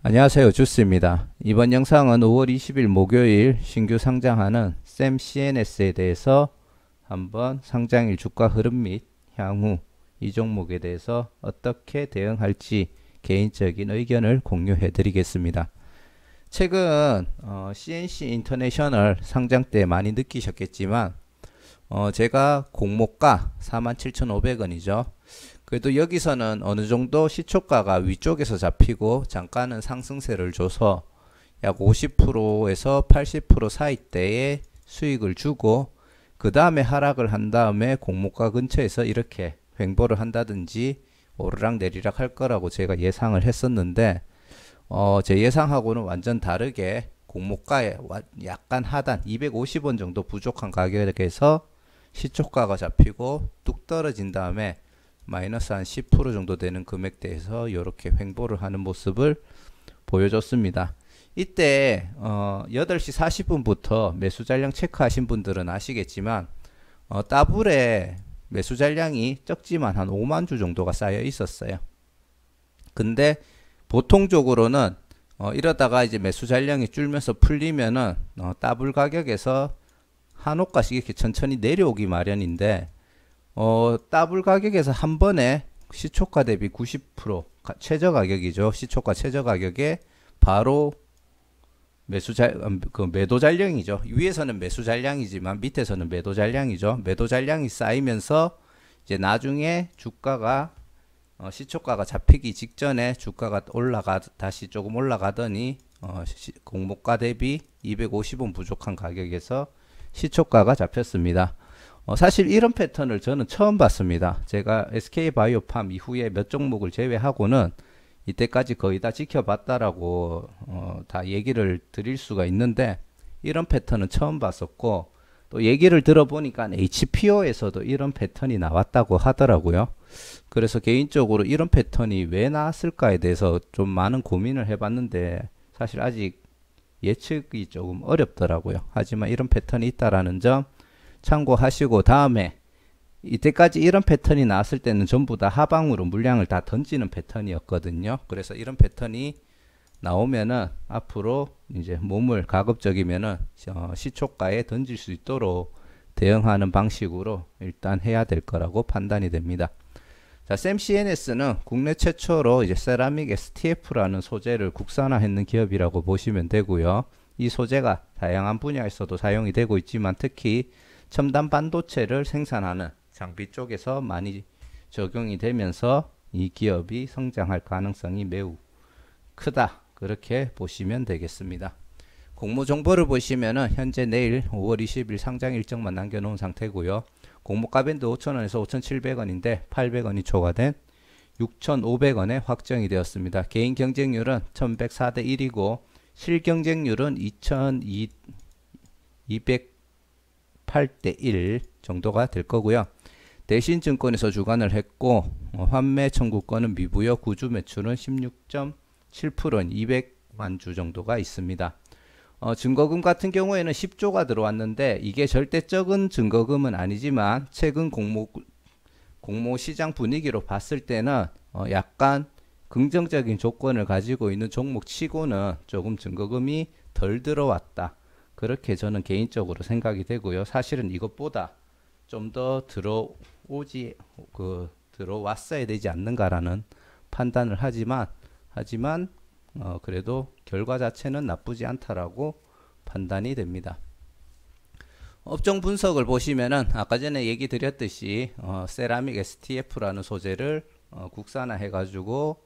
안녕하세요. 주스입니다. 이번 영상은 5월 20일 목요일 신규 상장하는 샘 CNS에 대해서 한번 상장일 주가 흐름 및 향후 이 종목에 대해서 어떻게 대응할지 개인적인 의견을 공유해 드리겠습니다. 최근 CNC 인터내셔널 상장 때 많이 느끼셨겠지만 제가 공모가 47,500원이죠. 그래도 여기서는 어느 정도 시초가가 위쪽에서 잡히고 잠깐은 상승세를 줘서 약 50%에서 80% 사이대의 수익을 주고 그 다음에 하락을 한 다음에 공모가 근처에서 이렇게 횡보를 한다든지 오르락 내리락 할 거라고 제가 예상을 했었는데 제 예상하고는 완전 다르게 공모가에 약간 하단 250원 정도 부족한 가격에서 시초가가 잡히고 뚝 떨어진 다음에 마이너스 한 10% 정도 되는 금액대에서 이렇게 횡보를 하는 모습을 보여줬습니다. 이때 8시 40분부터 매수 잔량 체크하신 분들은 아시겠지만 따블에 매수 잔량이 적지만 한 5만 주 정도가 쌓여 있었어요. 근데 보통적으로는 이러다가 이제 매수 잔량이 줄면서 풀리면은 따블 가격에서 한호가씩 이렇게 천천히 내려오기 마련인데 따블 가격에서 한 번에 시초가 대비 90% 최저 가격이죠. 시초가 최저 가격에 바로 매도 잔량이죠. 위에서는 매수 잔량이지만 밑에서는 매도 잔량이죠. 매도 잔량이 쌓이면서 이제 나중에 주가가 시초가가 잡히기 직전에 주가가 다시 조금 올라가더니 공모가 대비 250원 부족한 가격에서 시초가가 잡혔습니다. 사실 이런 패턴을 저는 처음 봤습니다. 제가 SK바이오팜 이후에 몇 종목을 제외하고는 이때까지 거의 다 지켜봤다라고 다 얘기를 드릴 수가 있는데 이런 패턴은 처음 봤었고 또 얘기를 들어보니까 HPO에서도 이런 패턴이 나왔다고 하더라고요. 그래서 개인적으로 이런 패턴이 왜 나왔을까에 대해서 좀 많은 고민을 해봤는데 사실 아직 예측이 조금 어렵더라고요. 하지만 이런 패턴이 있다라는 점 참고하시고 다음에 이때까지 이런 패턴이 나왔을 때는 전부 다 하방으로 물량을 다 던지는 패턴이었거든요. 그래서 이런 패턴이 나오면은 앞으로 이제 몸을 가급적이면은 시초가에 던질 수 있도록 대응하는 방식으로 일단 해야 될 거라고 판단이 됩니다. 자, 샘 CNS는 국내 최초로 이제 세라믹 STF라는 소재를 국산화했는 기업이라고 보시면 되고요. 이 소재가 다양한 분야에서도 사용이 되고 있지만 특히 첨단 반도체를 생산하는 장비 쪽에서 많이 적용이 되면서 이 기업이 성장할 가능성이 매우 크다. 그렇게 보시면 되겠습니다. 공모 정보를 보시면은 현재 내일 5월 20일 상장 일정만 남겨놓은 상태고요. 공모가 밴드 5,000원에서 5,700원인데 800원이 초과된 6,500원에 확정이 되었습니다. 개인 경쟁률은 1,104대 1이고 실경쟁률은 2,208대 1 정도가 될 거고요. 대신증권에서 주관을 했고 환매 청구권은 미부여 구주 매출은 16.7%인 200만 주 정도가 있습니다. 증거금 같은 경우에는 10조가 들어왔는데 이게 절대 적은 증거금은 아니지만 최근 공모 시장 분위기로 봤을 때는 약간 긍정적인 조건을 가지고 있는 종목 치고는 조금 증거금이 덜 들어왔다. 그렇게 저는 개인적으로 생각이 되고요. 사실은 이것보다 좀 더 들어왔어야 되지 않는가라는 판단을 하지만 그래도 결과 자체는 나쁘지 않다라고 판단이 됩니다. 업종 분석을 보시면은 아까 전에 얘기 드렸듯이 세라믹 STF라는 소재를 국산화해 가지고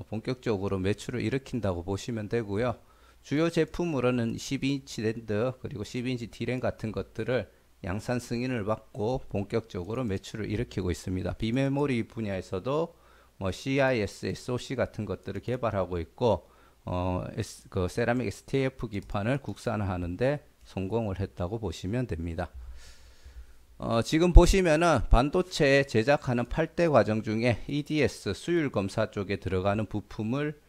본격적으로 매출을 일으킨다고 보시면 되고요. 주요 제품으로는 12인치 랜드 그리고 12인치 D램 같은 것들을 양산 승인을 받고 본격적으로 매출을 일으키고 있습니다. 비메모리 분야에서도 CIS, SoC 같은 것들을 개발하고 있고 세라믹 STF 기판을 국산화하는데 성공을 했다고 보시면 됩니다. 지금 보시면은 반도체 제작하는 8대 과정 중에 EDS 수율 검사 쪽에 들어가는 부품을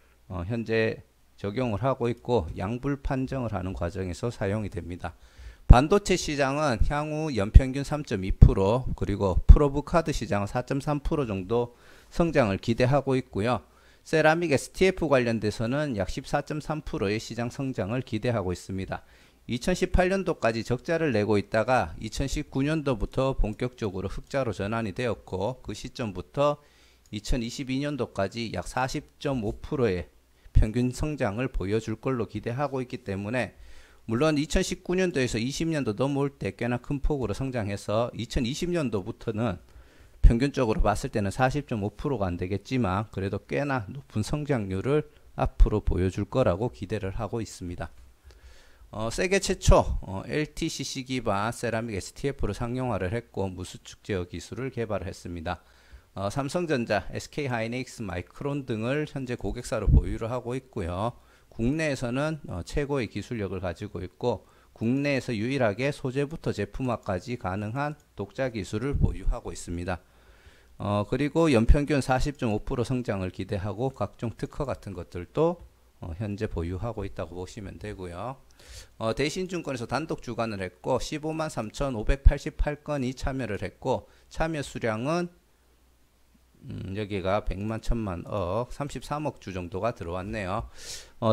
현재 적용을 하고 있고 양불 판정을 하는 과정에서 사용이 됩니다. 반도체 시장은 향후 연평균 3.2% 그리고 프로브 카드 시장은 4.3% 정도 성장을 기대하고 있고요. 세라믹 STF 관련돼서는 약 14.3%의 시장 성장을 기대하고 있습니다. 2018년도까지 적자를 내고 있다가 2019년도부터 본격적으로 흑자로 전환이 되었고, 그 시점부터 2022년도까지 약 40.5%의 평균 성장을 보여줄 걸로 기대하고 있기 때문에, 물론 2019년도에서 20년도 넘어올 때 꽤나 큰 폭으로 성장해서 2020년도부터는 평균적으로 봤을 때는 40.5%가 안 되겠지만 그래도 꽤나 높은 성장률을 앞으로 보여줄 거라고 기대를 하고 있습니다. 세계 최초 LTCC 기반 세라믹 STF를 상용화를 했고 무수축 제어 기술을 개발을 했습니다. 삼성전자, SK하이닉스, 마이크론 등을 현재 고객사로 보유를 하고 있고요. 국내에서는 최고의 기술력을 가지고 있고 국내에서 유일하게 소재부터 제품화까지 가능한 독자 기술을 보유하고 있습니다. 그리고 연평균 40.5% 성장을 기대하고 각종 특허 같은 것들도 현재 보유하고 있다고 보시면 되고요. 대신증권에서 단독 주관을 했고 15만 3,588건이 참여를 했고 참여 수량은 여기가 100만 1000만 억 33억 주 정도가 들어왔네요.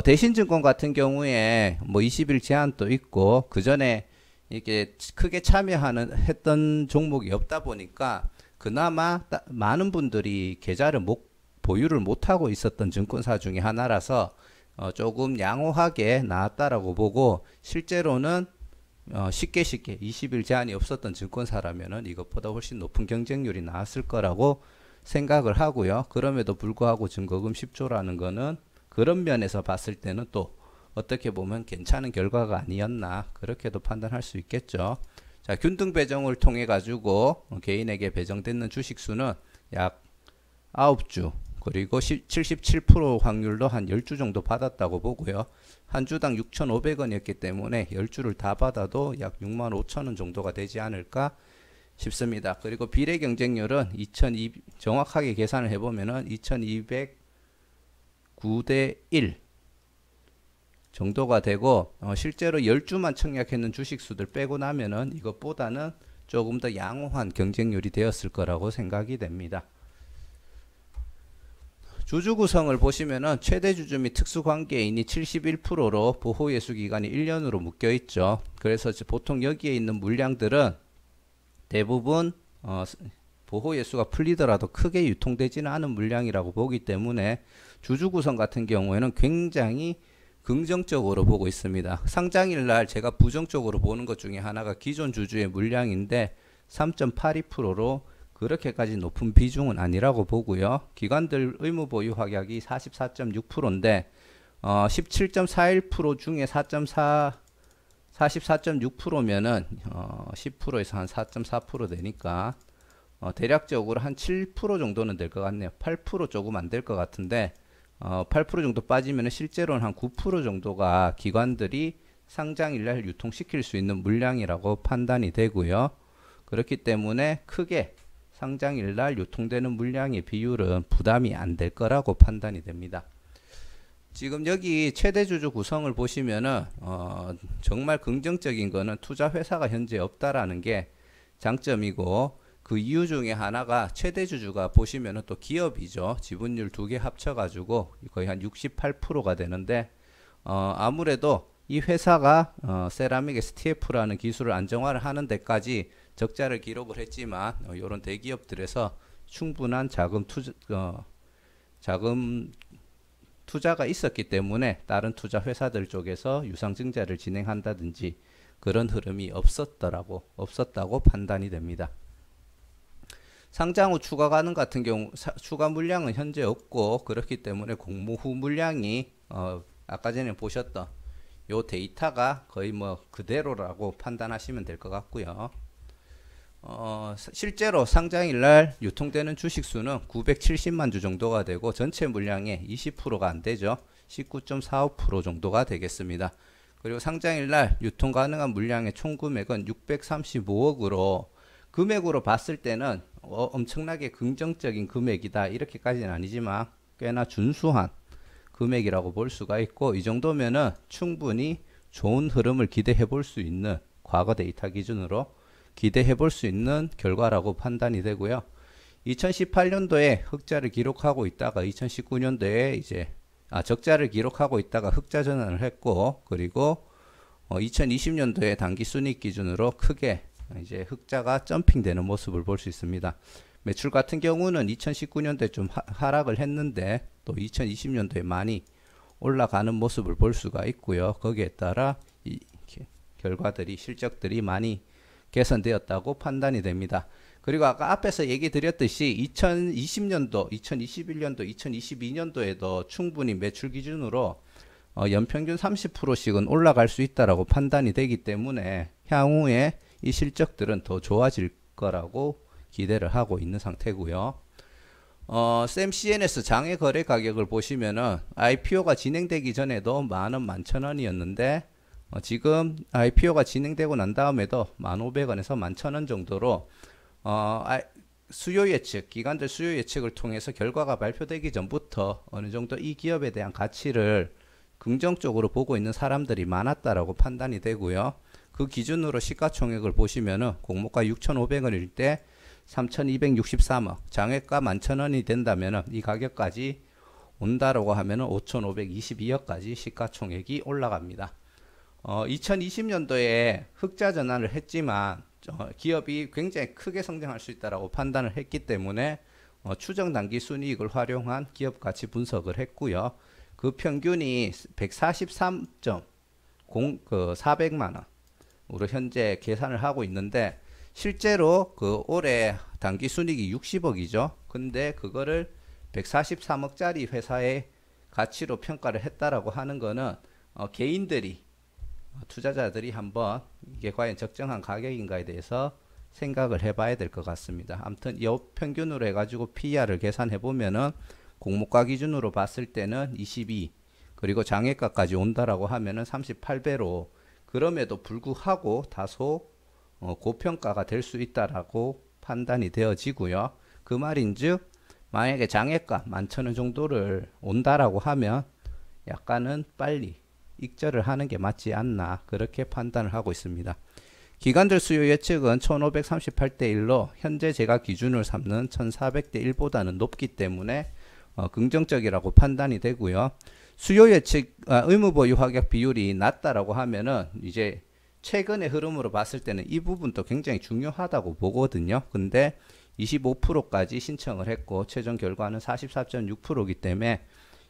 대신증권 같은 경우에 뭐 20일 제한도 있고 그 전에 이렇게 크게 했던 종목이 없다 보니까 그나마 많은 분들이 계좌를 보유를 못하고 있었던 증권사 중에 하나라서 조금 양호하게 나왔다라고 보고, 실제로는 쉽게 20일 제한이 없었던 증권사라면은 이것보다 훨씬 높은 경쟁률이 나왔을 거라고 생각을 하고요. 그럼에도 불구하고 증거금 10조라는 거는 그런 면에서 봤을 때는 또 어떻게 보면 괜찮은 결과가 아니었나 그렇게도 판단할 수 있겠죠. 자, 균등 배정을 통해 가지고 개인에게 배정되는 주식수는 약 9주, 그리고 77% 확률로 한 10주 정도 받았다고 보고요. 한 주당 6,500원이었기 때문에 10주를 다 받아도 약 65,000원 정도가 되지 않을까 싶습니다. 그리고 비례 경쟁률은 정확하게 계산을 해보면은 2209대 1 정도가 되고, 실제로 10주만 청약했는 주식수들 빼고 나면은 이것보다는 조금 더 양호한 경쟁률이 되었을 거라고 생각이 됩니다. 주주 구성을 보시면은 최대 주주 및 특수관계인이 71%로 보호예수 기간이 1년으로 묶여 있죠. 그래서 보통 여기에 있는 물량들은 대부분 보호예수가 풀리더라도 크게 유통되지는 않은 물량이라고 보기 때문에 주주 구성 같은 경우에는 굉장히 긍정적으로 보고 있습니다. 상장일 날 제가 부정적으로 보는 것 중에 하나가 기존 주주의 물량인데 3.82%로 그렇게까지 높은 비중은 아니라고 보고요. 기관들 의무 보유 확약이 44.6%인데 17.41% 중에 44.6%면은 10%에서 한 4.4% 되니까 대략적으로 한 7% 정도는 될 것 같네요. 8% 조금 안 될 것 같은데 8% 정도 빠지면 실제로는 한 9% 정도가 기관들이 상장일날 유통시킬 수 있는 물량이라고 판단이 되고요. 그렇기 때문에 크게 상장일날 유통되는 물량의 비율은 부담이 안 될 거라고 판단이 됩니다. 지금 여기 최대 주주 구성을 보시면은 정말 긍정적인 거는 투자 회사가 현재 없다라는 게 장점이고, 그 이유 중에 하나가 최대 주주가 보시면은 또 기업이죠. 지분율 두 개 합쳐가지고 거의 한 68%가 되는데, 아무래도 이 회사가 세라믹 STF라는 기술을 안정화를 하는 데까지 적자를 기록을 했지만 이런 대기업들에서 충분한 자금 투자가 있었기 때문에 다른 투자 회사들 쪽에서 유상증자를 진행한다든지 그런 흐름이 없었다고 판단이 됩니다. 상장 후 추가 가능 같은 경우 추가 물량은 현재 없고, 그렇기 때문에 공모 후 물량이 아까 전에 보셨던 요 데이터가 거의 뭐 그대로라고 판단하시면 될 것 같고요. 실제로 상장일날 유통되는 주식수는 970만 주 정도가 되고 전체 물량의 20%가 안 되죠. 19.45% 정도가 되겠습니다. 그리고 상장일날 유통 가능한 물량의 총 금액은 635억으로 금액으로 봤을 때는 엄청나게 긍정적인 금액이다 이렇게까지는 아니지만 꽤나 준수한 금액이라고 볼 수가 있고, 이 정도면은 충분히 좋은 흐름을 기대해 볼 수 있는, 과거 데이터 기준으로 기대해 볼 수 있는 결과라고 판단이 되고요. 2018년도에 흑자를 기록하고 있다가 2019년도에 이제 적자를 기록하고 있다가 흑자 전환을 했고, 그리고 2020년도에 단기 순이익 기준으로 크게 이제 흑자가 점핑되는 모습을 볼 수 있습니다. 매출 같은 경우는 2019년도에 좀 하락을 했는데 또 2020년도에 많이 올라가는 모습을 볼 수가 있고요. 거기에 따라 이 결과들이 실적들이 많이 개선되었다고 판단이 됩니다. 그리고 아까 앞에서 얘기 드렸듯이 2020년도, 2021년도, 2022년도에도 충분히 매출 기준으로 연평균 30%씩은 올라갈 수 있다라고 판단이 되기 때문에 향후에 이 실적들은 더 좋아질 거라고 기대를 하고 있는 상태고요. 샘 CNS 장외 거래 가격을 보시면은 IPO가 진행되기 전에도 11,000원이었는데 지금 IPO가 진행되고 난 다음에도 1,500원에서 11,000원 정도로 수요 예측, 기관들 수요 예측을 통해서 결과가 발표되기 전부터 어느 정도 이 기업에 대한 가치를 긍정적으로 보고 있는 사람들이 많았다라고 판단이 되고요. 그 기준으로 시가총액을 보시면은 공모가 6,500원일 때 3,263억, 장외가 11,000원이 된다면은 이 가격까지 온다라고 하면은 5,522억까지 시가총액이 올라갑니다. 2020년도에 흑자 전환을 했지만 기업이 굉장히 크게 성장할 수 있다라고 판단을 했기 때문에 추정 단기 순이익을 활용한 기업 가치 분석을 했고요. 그 평균이 143.400만 원으로 현재 계산을 하고 있는데 실제로 그 올해 단기 순이익이 60억이죠. 근데 그거를 143억짜리 회사의 가치로 평가를 했다라고 하는 거는 개인들이 투자자들이 한번 이게 과연 적정한 가격인가에 대해서 생각을 해봐야 될 것 같습니다. 아무튼 여 평균으로 해가지고 PER을 계산해 보면은 공모가 기준으로 봤을 때는 22, 그리고 장외가까지 온다라고 하면은 38배로, 그럼에도 불구하고 다소 고평가가 될 수 있다라고 판단이 되어지고요. 그 말인즉 만약에 장외가 11,000원 정도를 온다라고 하면 약간은 빨리 익절을 하는 게 맞지 않나, 그렇게 판단을 하고 있습니다. 기관들 수요 예측은 1538대 1로 현재 제가 기준을 삼는 1400대 1보다는 높기 때문에 긍정적이라고 판단이 되고요. 수요 예측 의무 보유 확약 비율이 낮다라고 하면은 이제 최근의 흐름으로 봤을 때는 이 부분도 굉장히 중요하다고 보거든요. 근데 25%까지 신청을 했고 최종 결과는 44.6%이기 때문에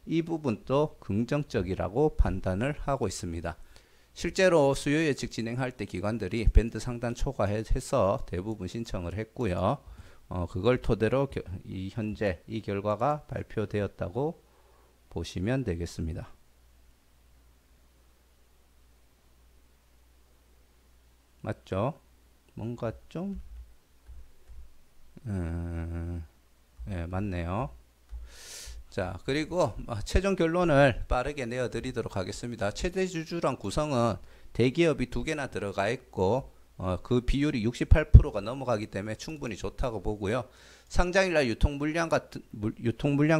이 부분도 긍정적이라고 판단을 하고 있습니다. 실제로 수요 예측 진행할 때 기관들이 밴드 상단 초과해서 대부분 신청을 했고요. 그걸 토대로 현재 이 결과가 발표되었다고 보시면 되겠습니다. 맞죠? 뭔가 좀 네, 맞네요. 자, 그리고 최종 결론을 빠르게 내어드리도록 하겠습니다. 최대 주주랑 구성은 대기업이 2개나 들어가 있고 그 비율이 68%가 넘어가기 때문에 충분히 좋다고 보고요. 상장일날 유통물량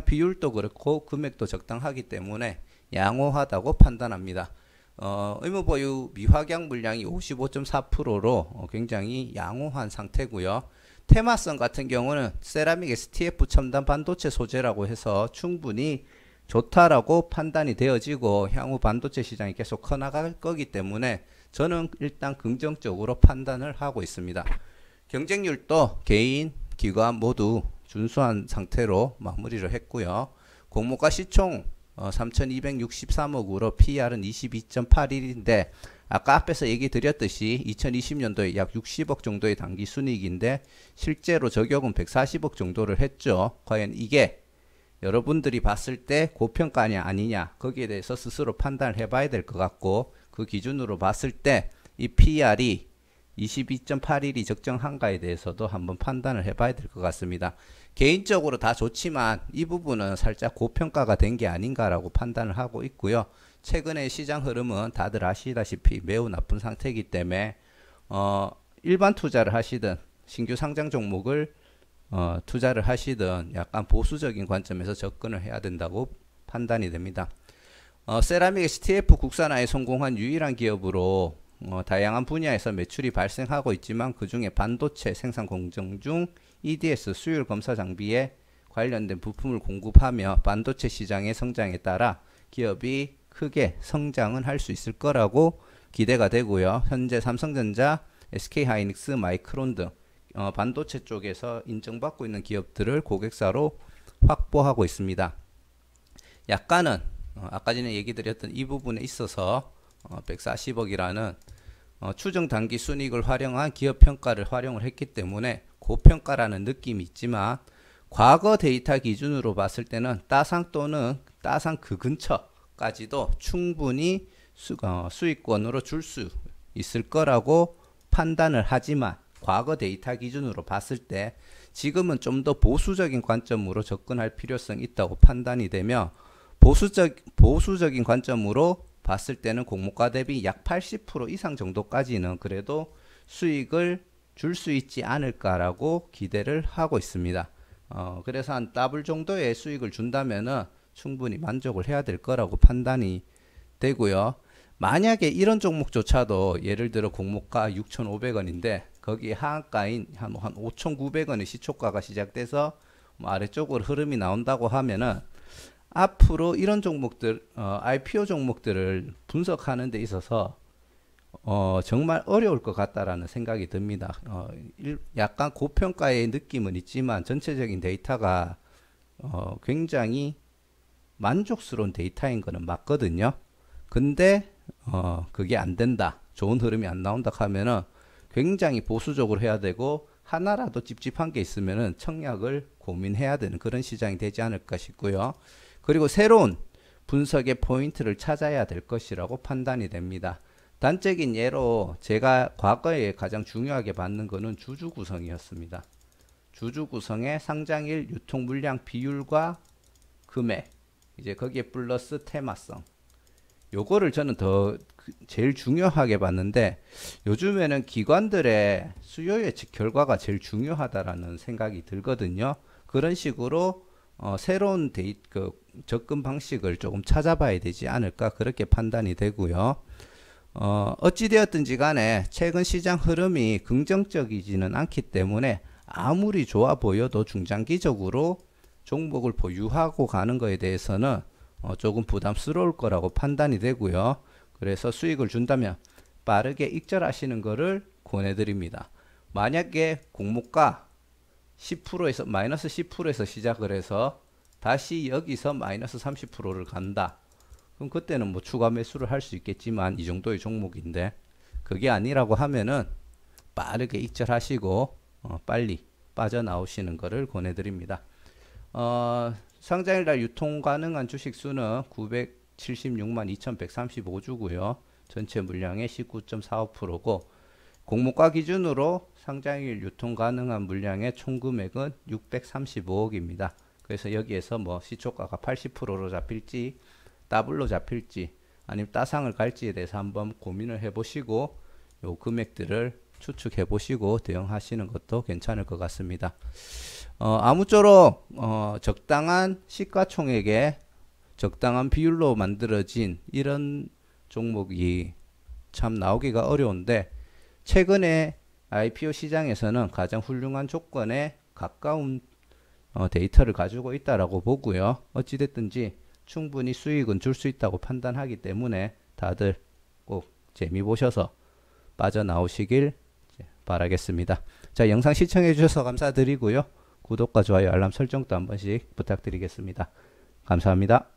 비율도 그렇고 금액도 적당하기 때문에 양호하다고 판단합니다. 의무보유 미확약 물량이 55.4%로 굉장히 양호한 상태고요. 테마성 같은 경우는 세라믹 STF 첨단 반도체 소재라고 해서 충분히 좋다라고 판단이 되어지고 향후 반도체 시장이 계속 커나갈 거기 때문에 저는 일단 긍정적으로 판단을 하고 있습니다. 경쟁률도 개인, 기관 모두 준수한 상태로 마무리를 했고요. 공모가 시총 3,263억으로 PER은 22.81인데 아까 앞에서 얘기 드렸듯이 2020년도에 약 60억 정도의 단기 순이익인데 실제로 적용은 140억 정도를 했죠. 과연 이게 여러분들이 봤을 때 고평가냐 아니냐 거기에 대해서 스스로 판단을 해봐야 될 것 같고, 그 기준으로 봤을 때 이 PER이 22.81이 적정한가에 대해서도 한번 판단을 해봐야 될 것 같습니다. 개인적으로 다 좋지만 이 부분은 살짝 고평가가 된 게 아닌가라고 판단을 하고 있고요. 최근의 시장 흐름은 다들 아시다시피 매우 나쁜 상태이기 때문에 일반 투자를 하시든 신규 상장 종목을 투자를 하시든 약간 보수적인 관점에서 접근을 해야 된다고 판단이 됩니다. 세라믹 STF 국산화에 성공한 유일한 기업으로 다양한 분야에서 매출이 발생하고 있지만 그 중에 반도체 생산 공정 중 EDS 수율 검사 장비에 관련된 부품을 공급하며 반도체 시장의 성장에 따라 기업이 크게 성장은 할 수 있을 거라고 기대가 되고요. 현재 삼성전자, SK하이닉스, 마이크론 등 반도체 쪽에서 인정받고 있는 기업들을 고객사로 확보하고 있습니다. 약간은 아까 전에 얘기 드렸던 이 부분에 있어서 140억이라는 추정 단기 순이익을 활용한 기업 평가를 활용을 했기 때문에 고평가라는 느낌이 있지만 과거 데이터 기준으로 봤을 때는 따상 또는 따상 그 근처까지도 충분히 수익권으로 줄 수 있을 거라고 판단을 하지만 과거 데이터 기준으로 봤을 때 지금은 좀 더 보수적인 관점으로 접근할 필요성이 있다고 판단이 되며 보수적인 관점으로 봤을 때는 공모가 대비 약 80% 이상 정도까지는 그래도 수익을 줄 수 있지 않을까라고 기대를 하고 있습니다. 그래서 한 더블 정도의 수익을 준다면은 충분히 만족을 해야 될 거라고 판단이 되고요. 만약에 이런 종목조차도 예를 들어 공모가 6,500원인데 거기에 하한가인 한 5,900원의 시초가가 시작돼서 아래쪽으로 흐름이 나온다고 하면은 앞으로 이런 종목들, IPO 종목들을 분석하는 데 있어서 정말 어려울 것 같다라는 생각이 듭니다. 약간 고평가의 느낌은 있지만 전체적인 데이터가 굉장히 만족스러운 데이터인 거는 맞거든요. 근데 그게 안 된다. 좋은 흐름이 안 나온다 하면은 굉장히 보수적으로 해야 되고 하나라도 찝찝한 게 있으면은 청약을 고민해야 되는 그런 시장이 되지 않을까 싶고요. 그리고 새로운 분석의 포인트를 찾아야 될 것이라고 판단이 됩니다. 단적인 예로 제가 과거에 가장 중요하게 봤는 거는 주주 구성이었습니다. 주주 구성의 상장일 유통 물량 비율과 금액, 이제 거기에 플러스 테마성. 요거를 저는 제일 중요하게 봤는데 요즘에는 기관들의 수요 예측 결과가 제일 중요하다라는 생각이 들거든요. 그런 식으로 새로운 접근 방식을 조금 찾아봐야 되지 않을까 그렇게 판단이 되고요. 어찌되었든지 간에 최근 시장 흐름이 긍정적이지는 않기 때문에 아무리 좋아 보여도 중장기적으로 종목을 보유하고 가는 거에 대해서는 조금 부담스러울 거라고 판단이 되고요. 그래서 수익을 준다면 빠르게 익절하시는 것을 권해드립니다. 만약에 공모가 10%에서 마이너스 10%에서 시작을 해서 다시 여기서 마이너스 30%를 간다. 그럼 그때는 뭐 추가 매수를 할 수 있겠지만 이 정도의 종목인데 그게 아니라고 하면은 빠르게 익절하시고 빨리 빠져나오시는 것을 권해드립니다. 상장일날 유통 가능한 주식 수는 976만 2135주고요. 전체 물량의 19.45%고 공모가 기준으로 상장일 유통 가능한 물량의 총 금액은 635억입니다. 그래서 여기에서 뭐 시초가가 80%로 잡힐지 더블로 잡힐지 아니면 따상을 갈지에 대해서 한번 고민을 해보시고 요 금액들을 추측해 보시고 대응하시는 것도 괜찮을 것 같습니다. 아무쪼록 적당한 시가총액에 적당한 비율로 만들어진 이런 종목이 참 나오기가 어려운데 최근에 IPO 시장에서는 가장 훌륭한 조건에 가까운 데이터를 가지고 있다라고 보고요. 어찌됐든지 충분히 수익은 줄 수 있다고 판단하기 때문에 다들 꼭 재미 보셔서 빠져나오시길 바라겠습니다. 자, 영상 시청해 주셔서 감사드리고요. 구독과 좋아요, 알람 설정도 한 번씩 부탁드리겠습니다. 감사합니다.